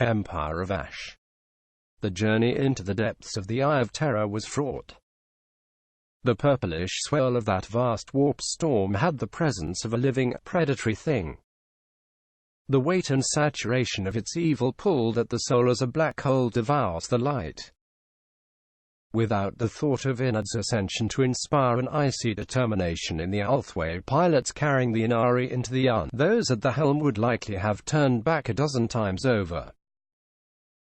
Empire of Ash. The journey into the depths of the Eye of Terror was fraught. The purplish swirl of that vast warp storm had the presence of a living, predatory thing. The weight and saturation of its evil pulled at the soul as a black hole devours the light. Without the thought of Ynnead's ascension to inspire an icy determination in the Ulthwé pilots carrying the Ynnari into the those at the helm would likely have turned back a dozen times over.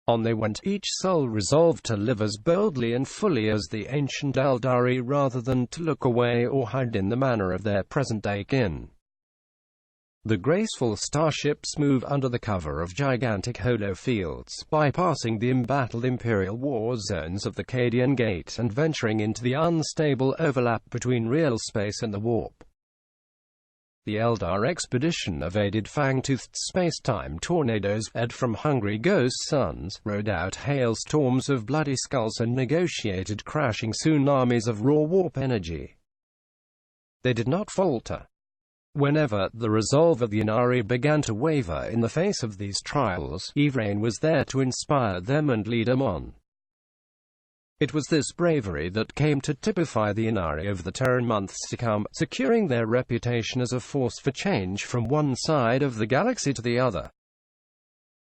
On they went, each soul resolved to live as boldly and fully as the ancient Aeldari rather than to look away or hide in the manner of their present-day kin. The graceful starships move under the cover of gigantic Holo-Fields, bypassing the embattled Imperial war zones of the Cadian Gate and venturing into the unstable overlap between realspace and the warp. The Eldar expedition evaded fang-toothed space-time tornadoes, fled from hungry ghost suns, rode out hailstorms of bloody skulls and negotiated crashing tsunamis of raw warp energy. They did not falter. Whenever the resolve of the Ynnari began to waver in the face of these trials, Yvraine was there to inspire them and lead them on. It was this bravery that came to typify the Ynnari over the Terran months to come, securing their reputation as a force for change from one side of the galaxy to the other.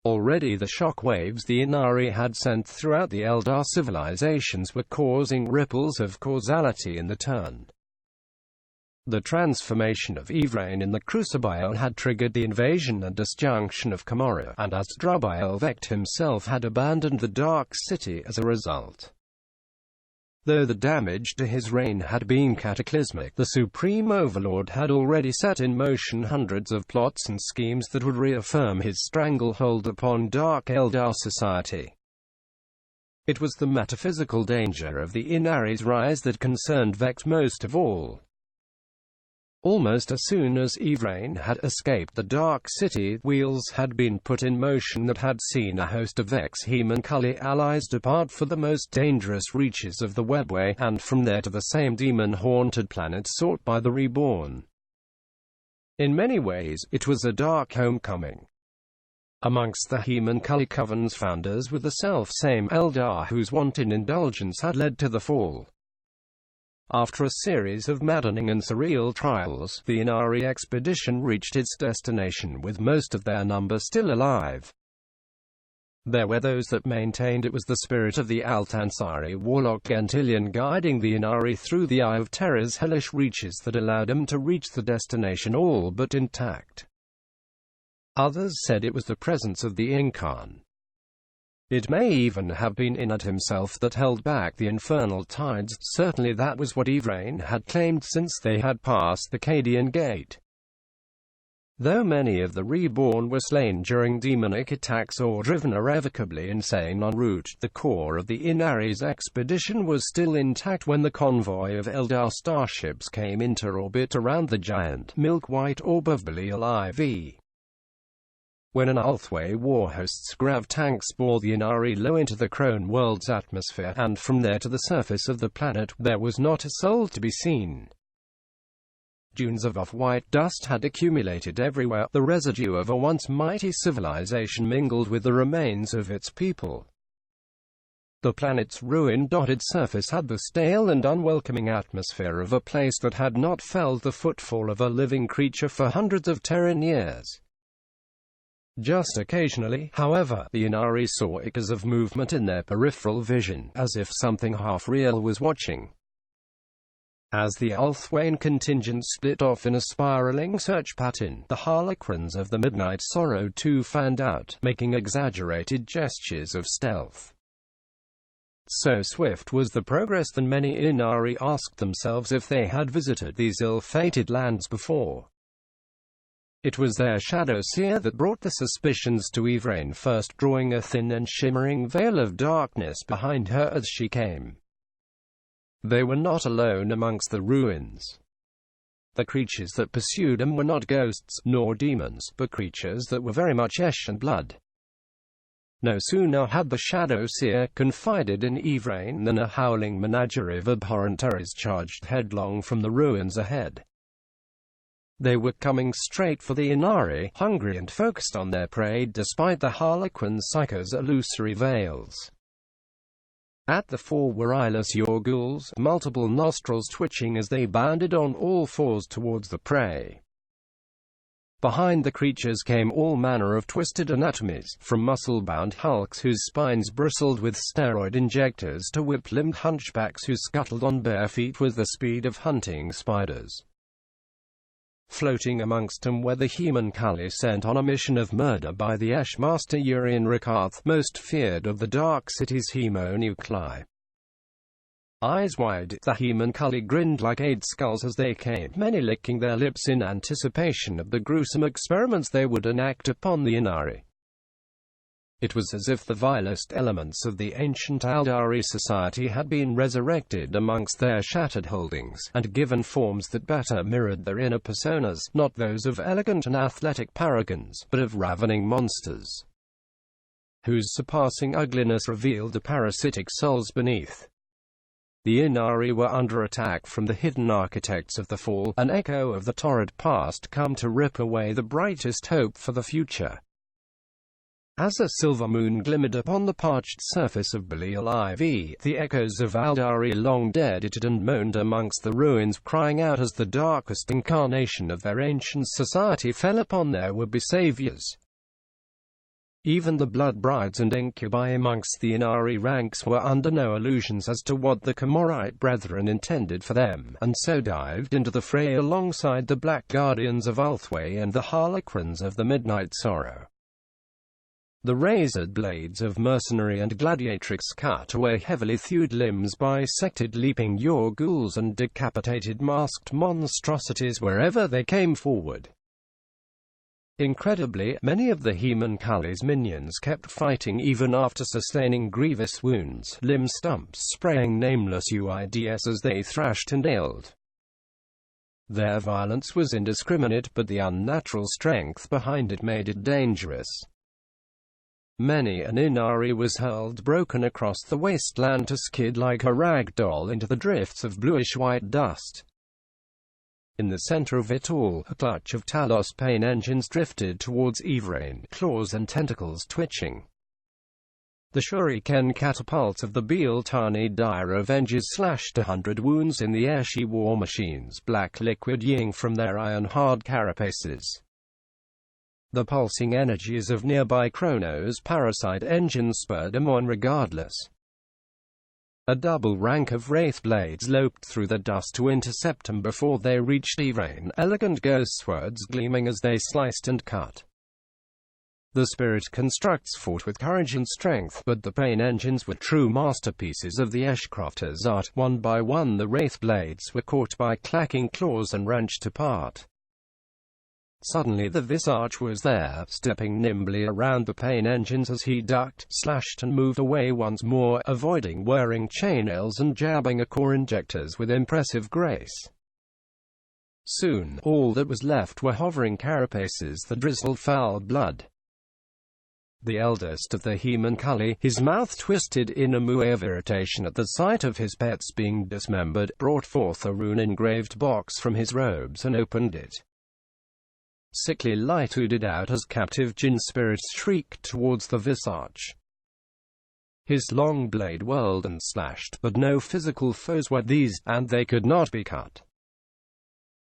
Already the shock waves the Ynnari had sent throughout the Eldar civilizations were causing ripples of causality in the turn. The transformation of Yvraine in the Crucible had triggered the invasion and disjunction of Comoria, and Asdrab'el himself had abandoned the Dark City as a result. Though the damage to his reign had been cataclysmic, the Supreme Overlord had already set in motion hundreds of plots and schemes that would reaffirm his stranglehold upon Dark Eldar society. It was the metaphysical danger of the Ynnari's rise that concerned Vex most of all. Almost as soon as Yvraine had escaped the Dark City, wheels had been put in motion that had seen a host of Vex-Human-Cully allies depart for the most dangerous reaches of the Webway, and from there to the same demon-haunted planet sought by the Reborn. In many ways, it was a dark homecoming. Amongst the Human-Cully Coven's founders were the self-same Eldar whose wanton indulgence had led to the fall. After a series of maddening and surreal trials, the Ynnari expedition reached its destination with most of their number still alive. There were those that maintained it was the spirit of the Altansari warlock Gentilian guiding the Ynnari through the Eye of Terror's hellish reaches that allowed them to reach the destination all but intact. Others said it was the presence of the Incarn. It may even have been Ynnead himself that held back the infernal tides. Certainly that was what Yvraine had claimed since they had passed the Cadian Gate. Though many of the Reborn were slain during demonic attacks or driven irrevocably insane en route, the core of the Ynnari's expedition was still intact when the convoy of Eldar starships came into orbit around the giant, milk-white orb of Belial IV. When an Ulthwé warhost's grav tanks bore the Ynnari low into the Crone world's atmosphere, and from there to the surface of the planet, there was not a soul to be seen. Dunes of off-white dust had accumulated everywhere, the residue of a once mighty civilization mingled with the remains of its people. The planet's ruin-dotted surface had the stale and unwelcoming atmosphere of a place that had not felt the footfall of a living creature for hundreds of Terran years. Just occasionally, however, the Ynnari saw echoes of movement in their peripheral vision, as if something half-real was watching. As the Ulthwé contingent split off in a spiraling search pattern, the Harlequins of the Midnight Sorrow too fanned out, making exaggerated gestures of stealth. So swift was the progress that many Ynnari asked themselves if they had visited these ill-fated lands before. It was their shadow seer that brought the suspicions to Yvraine first, drawing a thin and shimmering veil of darkness behind her as she came. They were not alone amongst the ruins. The creatures that pursued them were not ghosts, nor demons, but creatures that were very much flesh and blood. No sooner had the shadow seer confided in Yvraine than a howling menagerie of abhorrent terrors charged headlong from the ruins ahead. They were coming straight for the Ynnari, hungry and focused on their prey despite the Harlequin Psycho's illusory veils. At the fore were eyeless Yorghouls, multiple nostrils twitching as they bounded on all fours towards the prey. Behind the creatures came all manner of twisted anatomies, from muscle-bound hulks whose spines bristled with steroid injectors to whip-limbed hunchbacks who scuttled on bare feet with the speed of hunting spiders. Floating amongst them were the human cully sent on a mission of murder by the Ash Master Yvraine Rickarth, most feared of the Dark City's hemonuclei. Eyes wide, the human cully grinned like 8 skulls as they came, many licking their lips in anticipation of the gruesome experiments they would enact upon the Ynnari. It was as if the vilest elements of the ancient Aeldari society had been resurrected amongst their shattered holdings, and given forms that better mirrored their inner personas, not those of elegant and athletic paragons, but of ravening monsters, whose surpassing ugliness revealed the parasitic souls beneath. The Ynnari were under attack from the hidden architects of the fall, an echo of the torrid past come to rip away the brightest hope for the future. As a silver moon glimmered upon the parched surface of Belial IV, the echoes of Aeldari long dead ittered and moaned amongst the ruins, crying out as the darkest incarnation of their ancient society fell upon their would-be saviors. Even the blood brides and incubi amongst the Ynnari ranks were under no illusions as to what the Comorite brethren intended for them, and so dived into the fray alongside the Black Guardians of Ulthwé and the Harlequins of the Midnight Sorrow. The razored blades of mercenary and gladiatrix cut away heavily thewed limbs, bisected leaping Yorghouls and decapitated masked monstrosities wherever they came forward. Incredibly, many of the human cully's minions kept fighting even after sustaining grievous wounds, limb stumps spraying nameless UIDs as they thrashed and nailed. Their violence was indiscriminate, but the unnatural strength behind it made it dangerous. Many an Ynnari was hurled broken across the wasteland to skid like a rag doll into the drifts of bluish-white dust. In the center of it all, a clutch of Talos pain engines drifted towards Yvraine, claws and tentacles twitching. The shuriken catapults of the Bealtani Dire Avengers slashed 100 wounds in the Airshi war machines, black liquid ying from their iron-hard carapaces. The pulsing energies of nearby Chronos parasite engines spurred them on regardless. A double rank of wraith blades loped through the dust to intercept them before they reached Yvraine, elegant ghost swords gleaming as they sliced and cut. The spirit constructs fought with courage and strength, but the pain engines were true masterpieces of the Ashcrafter's art. One by one the wraith blades were caught by clacking claws and wrenched apart. Suddenly the Visage was there, stepping nimbly around the pain engines as he ducked, slashed and moved away once more, avoiding whirring chainmails and jabbing core injectors with impressive grace. Soon, all that was left were hovering carapaces that drizzled foul blood. The eldest of the human cully, his mouth twisted in a moue of irritation at the sight of his pets being dismembered, brought forth a rune-engraved box from his robes and opened it. Sickly light oozed out as captive djinn spirits shrieked towards the Visage. His long blade whirled and slashed, but no physical foes were these, and they could not be cut.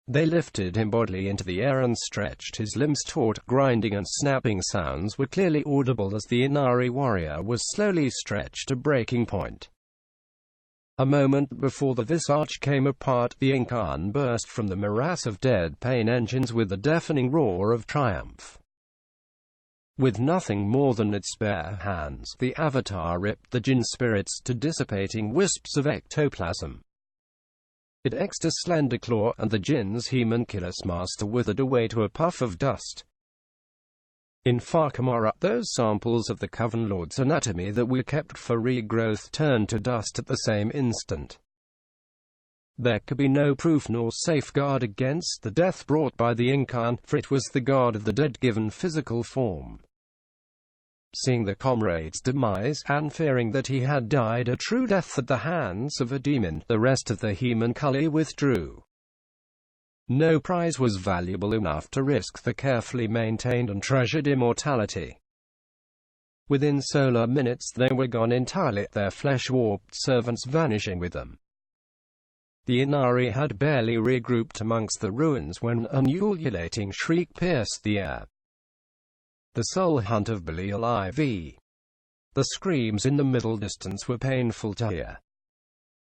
They lifted him bodily into the air and stretched his limbs taut. Grinding and snapping sounds were clearly audible as the Ynnari warrior was slowly stretched to breaking point. A moment before the Visage came apart, the Incarn burst from the morass of dead pain engines with a deafening roar of triumph. With nothing more than its bare hands, the Avatar ripped the djinn spirits to dissipating wisps of ectoplasm. It exed a slender claw, and the djinn's human killer's master withered away to a puff of dust. In Farkamara, those samples of the Coven Lord's anatomy that were kept for regrowth turned to dust at the same instant. There could be no proof nor safeguard against the death brought by the Incarn, for it was the god of the dead given physical form. Seeing the comrade's demise, and fearing that he had died a true death at the hands of a demon, the rest of the human cully withdrew. No prize was valuable enough to risk the carefully maintained and treasured immortality. Within solar minutes they were gone entirely, their flesh-warped servants vanishing with them. The Ynnari had barely regrouped amongst the ruins when an ululating shriek pierced the air. The soul hunt of Belial IV. The screams in the middle distance were painful to hear.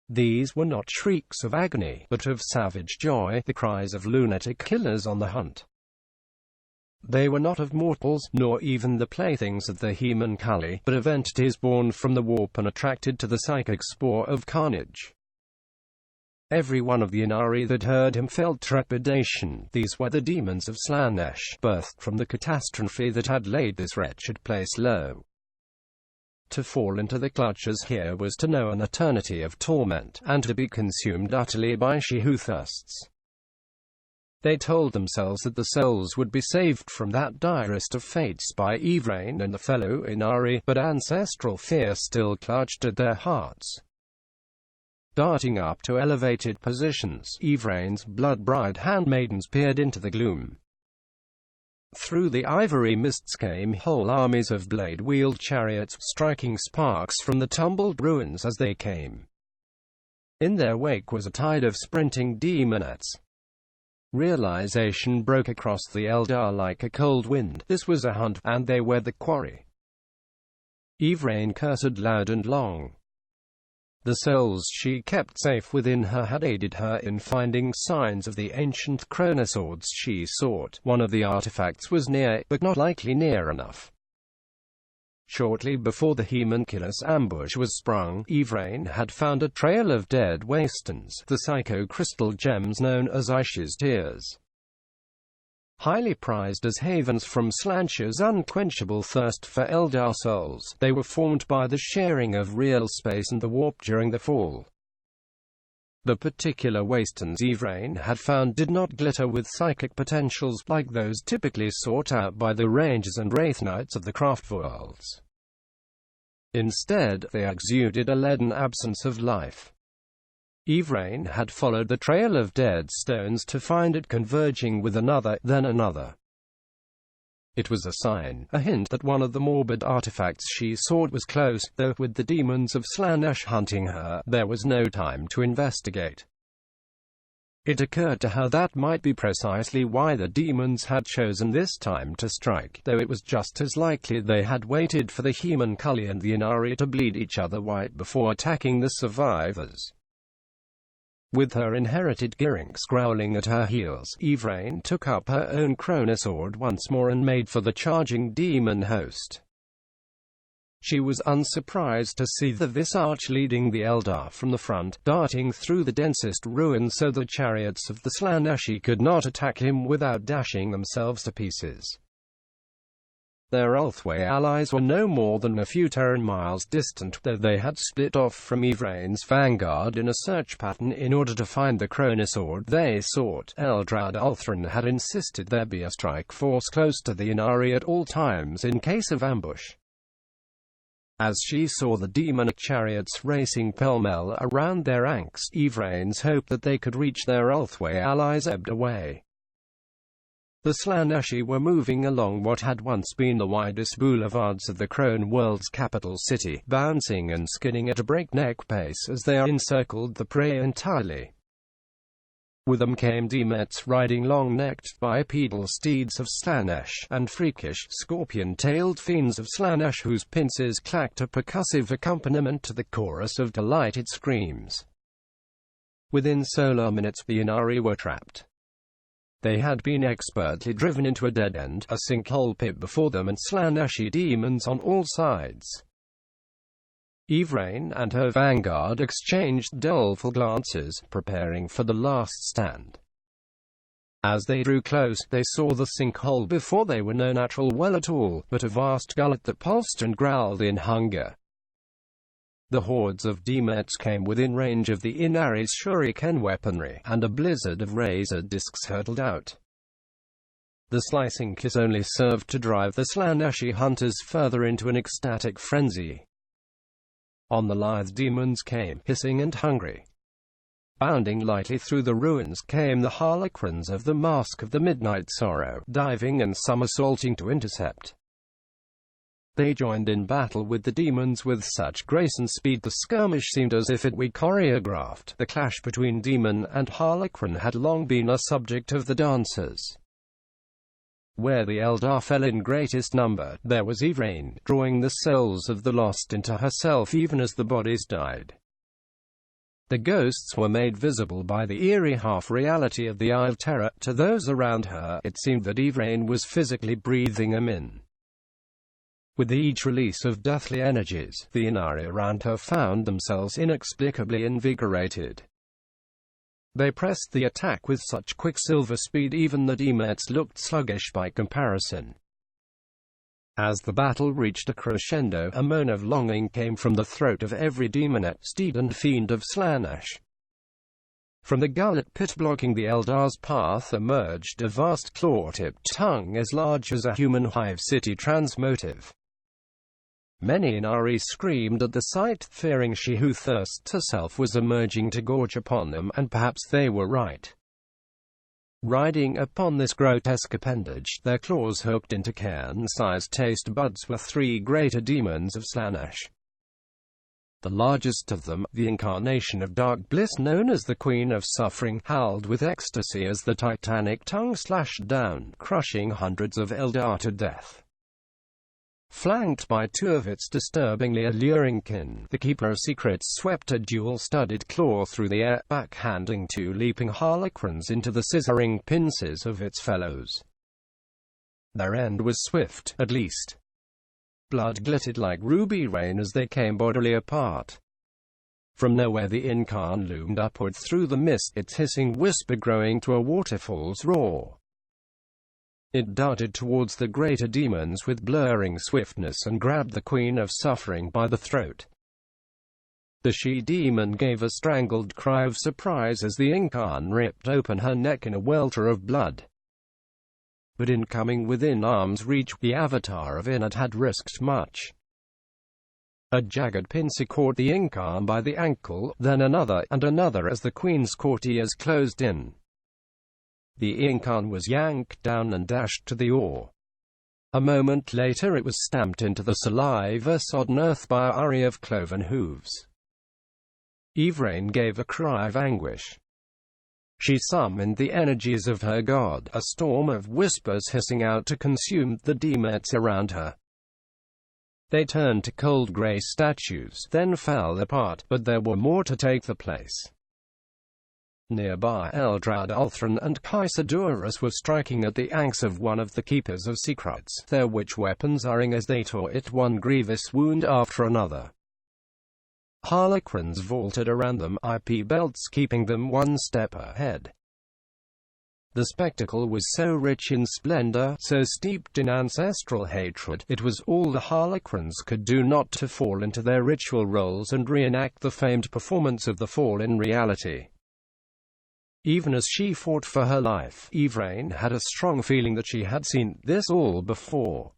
These were not shrieks of agony, but of savage joy, the cries of lunatic killers on the hunt. They were not of mortals, nor even the playthings of the human Kali, but of entities born from the warp and attracted to the psychic spore of carnage. Every one of the Ynnari that heard him felt trepidation. These were the demons of Slaanesh, birthed from the catastrophe that had laid this wretched place low. To fall into the clutches here was to know an eternity of torment, and to be consumed utterly by she who thirsts. They told themselves that the souls would be saved from that direst of fates by Yvraine and the fellow Ynnari, but ancestral fear still clutched at their hearts. Darting up to elevated positions, Yvraine's blood-bride handmaidens peered into the gloom. Through the ivory mists came whole armies of blade-wheeled chariots, striking sparks from the tumbled ruins as they came. In their wake was a tide of sprinting demonettes. Realization broke across the Eldar like a cold wind. This was a hunt, and they were the quarry. Yvraine cursed loud and long. The souls she kept safe within her had aided her in finding signs of the ancient chronoswords she sought. One of the artifacts was near, but not likely near enough. Shortly before the human-killer's ambush was sprung, Yvraine had found a trail of dead wastelands, the psycho-crystal gems known as Aish's Tears. Highly prized as havens from Slaanesh's unquenchable thirst for Eldar souls, they were formed by the sharing of realspace and the warp during the fall. The particular wastelands Yvraine had found did not glitter with psychic potentials like those typically sought out by the Rangers and Wraith Knights of the craft worlds. Instead, they exuded a leaden absence of life. Yvraine had followed the trail of dead stones to find it converging with another, then another. It was a sign, a hint that one of the morbid artifacts she sought was close, though with the demons of Slaanesh hunting her, there was no time to investigate. It occurred to her that might be precisely why the demons had chosen this time to strike, though it was just as likely they had waited for the human Kali and the Ynnari to bleed each other white before attacking the survivors. With her inherited Gyrinx growling at her heels, Yvraine took up her own chronosword once more and made for the charging demon host. She was unsurprised to see the Visage leading the Eldar from the front, darting through the densest ruins so the chariots of the Slaaneshi could not attack him without dashing themselves to pieces. Their Ulthwé allies were no more than a few Terran miles distant, though they had split off from Yvraine's vanguard in a search pattern in order to find the chronosword they sought. Eldrad Ulthran had insisted there be a strike force close to the Ynnari at all times in case of ambush. As she saw the demonic chariots racing pell-mell around their ranks, Yvraine's hope that they could reach their Ulthwé allies ebbed away. The Slaaneshi were moving along what had once been the widest boulevards of the Crone world's capital city, bouncing and skidding at a breakneck pace as they encircled the prey entirely. With them came demets riding long-necked bipedal steeds of Slaanesh, and freakish, scorpion-tailed fiends of Slaanesh whose pincers clacked a percussive accompaniment to the chorus of delighted screams. Within solar minutes the Ynnari were trapped. They had been expertly driven into a dead end, a sinkhole pit before them and Slaaneshi demons on all sides. Yvraine and her vanguard exchanged doleful glances, preparing for the last stand. As they drew close, they saw the sinkhole before they were no natural well at all, but a vast gullet that pulsed and growled in hunger. The hordes of demets came within range of the Ynnari's shuriken weaponry, and a blizzard of razor discs hurtled out. The slicing kiss only served to drive the Slaaneshi hunters further into an ecstatic frenzy. On the lithe demons came, hissing and hungry. Bounding lightly through the ruins came the harlequins of the Mask of the Midnight Sorrow, diving and somersaulting to intercept. They joined in battle with the demons with such grace and speed the skirmish seemed as if it were choreographed. The clash between demon and harlequin had long been a subject of the dancers. Where the Eldar fell in greatest number, there was Yvraine, drawing the souls of the lost into herself even as the bodies died. The ghosts were made visible by the eerie half-reality of the Eye of Terror. To those around her, it seemed that Yvraine was physically breathing them in. With each release of deathly energies, the Ynnari around her found themselves inexplicably invigorated. They pressed the attack with such quicksilver speed even the demons looked sluggish by comparison. As the battle reached a crescendo, a moan of longing came from the throat of every demonette, steed and fiend of Slaanesh. From the gullet pit blocking the Eldar's path emerged a vast claw-tipped tongue as large as a human hive city transmotive. Many Ynnari screamed at the sight, fearing she who thirsts herself was emerging to gorge upon them, and perhaps they were right. Riding upon this grotesque appendage, their claws hooked into cairn-sized taste buds, were three greater demons of Slaanesh. The largest of them, the incarnation of dark bliss known as the Queen of Suffering, howled with ecstasy as the titanic tongue slashed down, crushing hundreds of Eldar to death. Flanked by two of its disturbingly alluring kin, the Keeper of Secrets swept a dual-studded claw through the air, backhanding two leaping harlequins into the scissoring pincers of its fellows. Their end was swift, at least. Blood glittered like ruby rain as they came bodily apart. From nowhere the Incarn loomed upward through the mist, its hissing whisper growing to a waterfall's roar. It darted towards the greater demons with blurring swiftness and grabbed the Queen of Suffering by the throat. The she-demon gave a strangled cry of surprise as the Incarn ripped open her neck in a welter of blood. But in coming within arm's reach, the avatar of Ynnead had risked much. A jagged pincer caught the Incarn by the ankle, then another and another as the Queen's courtiers closed in. The Incarn was yanked down and dashed to the oar. A moment later it was stamped into the saliva-sodden earth by a array of cloven hooves. Yvraine gave a cry of anguish. She summoned the energies of her god, a storm of whispers hissing out to consume the demons around her. They turned to cold grey statues, then fell apart, but there were more to take the place. Nearby, Eldrad Ulthran and Kaisadurus were striking at the axe of one of the Keepers of Secrets, their witch weapons uttering as they tore it one grievous wound after another. Harlequins vaulted around them, IP belts keeping them one step ahead. The spectacle was so rich in splendor, so steeped in ancestral hatred, it was all the Harlequins could do not to fall into their ritual roles and reenact the famed performance of the fall in reality. Even as she fought for her life, Yvraine had a strong feeling that she had seen this all before.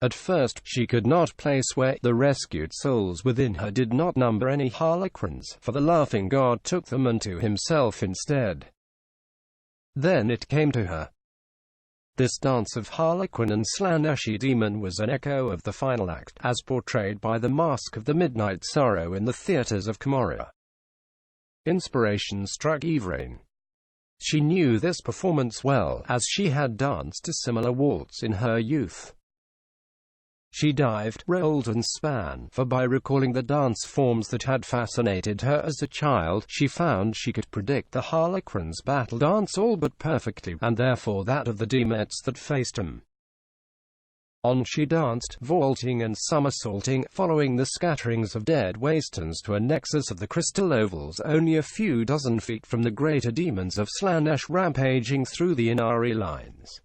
At first, she could not place where the rescued souls within her did not number any harlequins, for the laughing god took them unto himself instead. Then it came to her. This dance of harlequin and Slaaneshi demon was an echo of the final act, as portrayed by the Mask of the Midnight Sorrow in the theaters of Comoria. Inspiration struck Yvraine. She knew this performance well, as she had danced a similar waltz in her youth. She dived, rolled and span, for by recalling the dance forms that had fascinated her as a child, she found she could predict the Harlequin's battle dance all but perfectly, and therefore that of the demons that faced him. On she danced, vaulting and somersaulting, following the scatterings of dead wastelands to a nexus of the crystal ovals only a few dozen feet from the greater demons of Slaanesh rampaging through the Ynnari lines.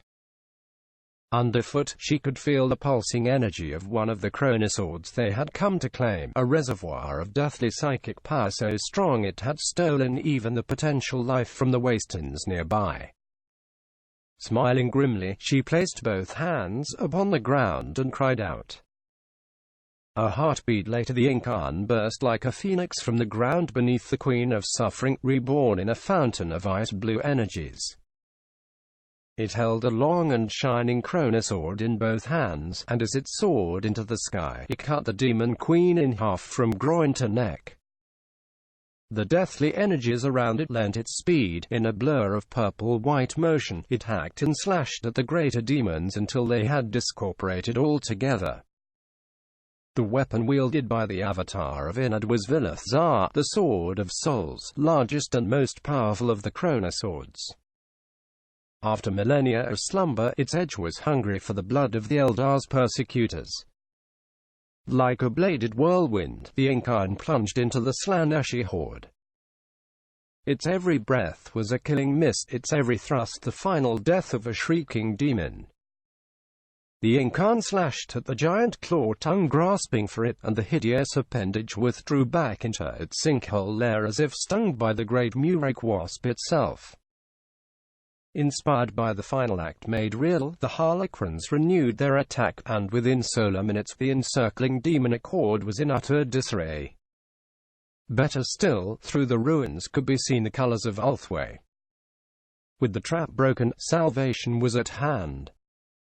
Underfoot, she could feel the pulsing energy of one of the chronoswords they had come to claim, a reservoir of deathly psychic power so strong it had stolen even the potential life from the wastelands nearby. Smiling grimly, she placed both hands upon the ground and cried out. A heartbeat later, the Incan burst like a phoenix from the ground beneath the Queen of Suffering, reborn in a fountain of ice-blue energies. It held a long and shining chronosword in both hands, and as it soared into the sky, it cut the demon queen in half from groin to neck. The deathly energies around it lent it speed. In a blur of purple-white motion, it hacked and slashed at the greater demons until they had discorporated altogether. The weapon wielded by the avatar of Ynnead was Vilethzar, the Sword of Souls, largest and most powerful of the chronoswords. After millennia of slumber, its edge was hungry for the blood of the Eldar's persecutors. Like a bladed whirlwind, the Incan plunged into the Slaaneshi horde. Its every breath was a killing mist, its every thrust the final death of a shrieking demon. The Incan slashed at the giant claw tongue, grasping for it, and the hideous appendage withdrew back into its sinkhole lair as if stung by the great murek wasp itself. Inspired by the final act made real, the Harlequins renewed their attack, and within solar minutes the encircling demonic horde was in utter disarray. Better still, through the ruins could be seen the colors of Ulthwé. With the trap broken, salvation was at hand.